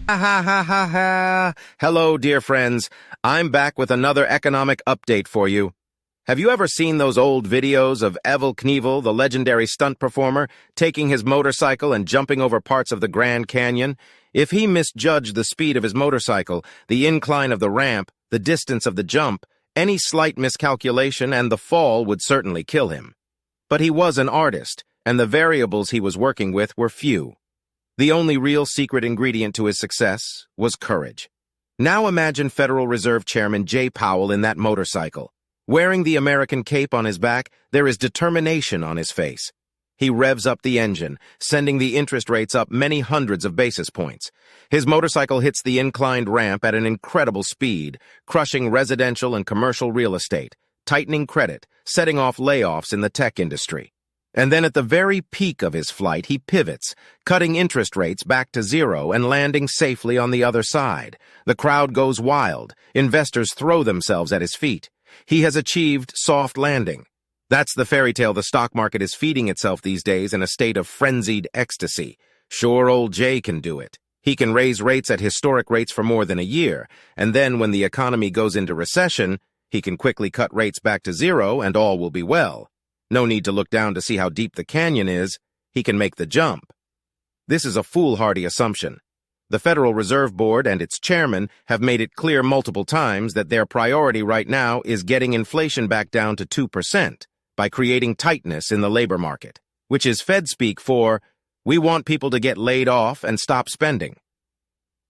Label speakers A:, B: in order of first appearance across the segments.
A: Ha ha ha ha ha! Hello, dear friends. I'm back with another economic update for you. Have you ever seen those old videos of Evel Knievel, the legendary stunt performer, taking his motorcycle and jumping over parts of the Grand Canyon? If he misjudged the speed of his motorcycle, the incline of the ramp, the distance of the jump, any slight miscalculation and the fall would certainly kill him. But he was an artist, and the variables he was working with were few. The only real secret ingredient to his success was courage. Now imagine Federal Reserve Chairman Jay Powell in that motorcycle. Wearing the American cape on his back, there is determination on his face. He revs up the engine, sending the interest rates up many hundreds of basis points. His motorcycle hits the inclined ramp at an incredible speed, crushing residential and commercial real estate, tightening credit, setting off layoffs in the tech industry. And then at the very peak of his flight, he pivots, cutting interest rates back to zero and landing safely on the other side. The crowd goes wild. Investors throw themselves at his feet. He has achieved soft landing. That's the fairy tale the stock market is feeding itself these days in a state of frenzied ecstasy. Sure, old Jay can do it. He can raise rates at historic rates for more than a year, and then when the economy goes into recession, he can quickly cut rates back to zero and all will be well. No need to look down to see how deep the canyon is. He can make the jump. This is a foolhardy assumption. The Federal Reserve Board and its chairman have made it clear multiple times that their priority right now is getting inflation back down to 2% by creating tightness in the labor market, which is Fed speak for, we want people to get laid off and stop spending.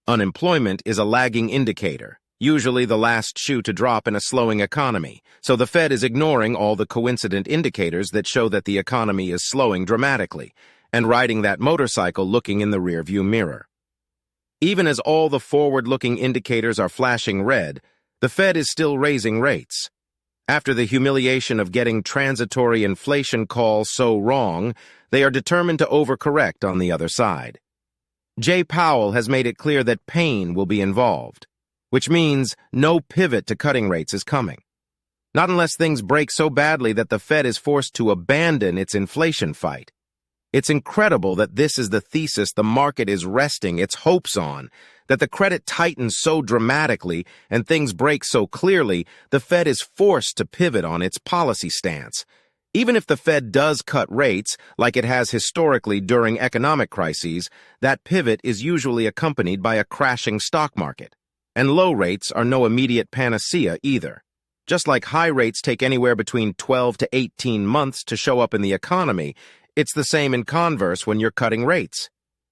A: Unemployment is a lagging indicator, usually the last shoe to drop in a slowing economy, so the Fed is ignoring all the coincident indicators that show that the economy is slowing dramatically, and riding that motorcycle looking in the rearview mirror. Even as all the forward-looking indicators are flashing red, the Fed is still raising rates. After the humiliation of getting transitory inflation calls so wrong, they are determined to overcorrect on the other side. Jay Powell has made it clear that pain will be involved, which means no pivot to cutting rates is coming. Not unless things break so badly that the Fed is forced to abandon its inflation fight. It's incredible that this is the thesis the market is resting its hopes on, that the credit tightens so dramatically and things break so clearly, the Fed is forced to pivot on its policy stance. Even if the Fed does cut rates, like it has historically during economic crises, that pivot is usually accompanied by a crashing stock market. And low rates are no immediate panacea either. Just like high rates take anywhere between 12 to 18 months to show up in the economy, it's the same in converse when you're cutting rates.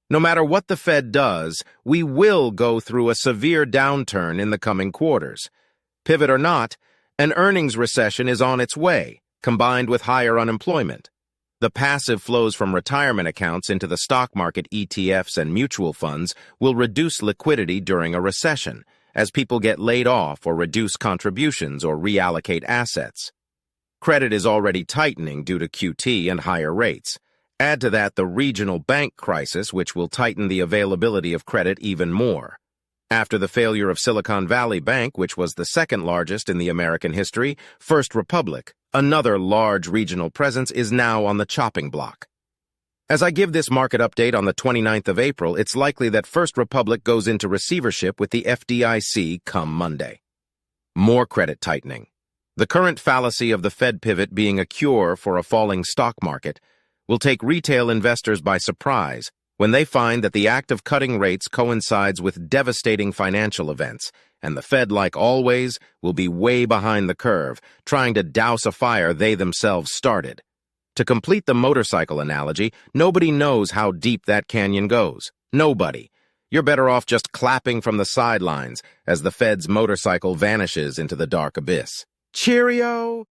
A: No matter what the Fed does, we will go through a severe downturn in the coming quarters. Pivot or not, an earnings recession is on its way, combined with higher unemployment. The passive flows from retirement accounts into the stock market ETFs and mutual funds will reduce liquidity during a recession, as people get laid off or reduce contributions or reallocate assets. Credit is already tightening due to QT and higher rates. Add to that the regional bank crisis, which will tighten the availability of credit even more. After the failure of Silicon Valley Bank, which was the second largest in the American history, First Republic, another large regional presence, is now on the chopping block. As I give this market update on the 29th of April, it's likely that First Republic goes into receivership with the FDIC come Monday. More credit tightening. The current fallacy of the Fed pivot being a cure for a falling stock market will take retail investors by surprise when they find that the act of cutting rates coincides with devastating financial events, and the Fed, like always, will be way behind the curve, trying to douse a fire they themselves started. To complete the motorcycle analogy, nobody knows how deep that canyon goes. Nobody. You're better off just clapping from the sidelines as the Fed's motorcycle vanishes into the dark abyss. Cheerio!